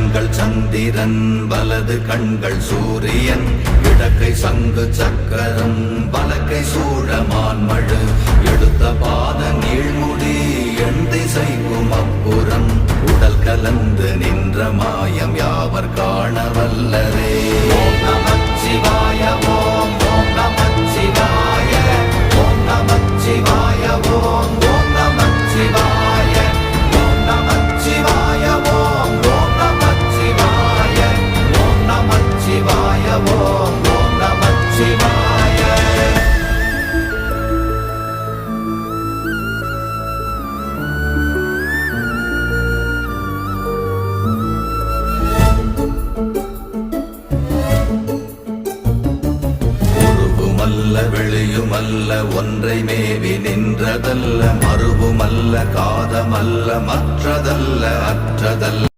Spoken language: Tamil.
கண்கள் சந்திரன் வலது கண்கள் சூரியன் இடக்கை சங்கு சக்கரம் வலக்கை சூழமான்மழு எடுத்த பாத நீழ்முடி எண் திசைக்கும் அப்புறம் உடல் கலந்து நின்ற மாயம் யாவர் காண வல்லரே. ஓம் நமச்சிவாய ஓம் ஓம் நமச்சிவாய ஓம் நமச்சிவாய ஓம் ஓம் நமச்சிவாய ஓம் நமச்சிவாய ஓம் ஓம் நமச்சிவாய ஓம் நமச்சிவாய ஓம் ஓம் நமச்சிவாய. வெளியுமல்ல ஒன்றை மேவி நின்றதல்ல மறுவுமல்ல காதமல்ல மற்றதல்ல அற்றதல்ல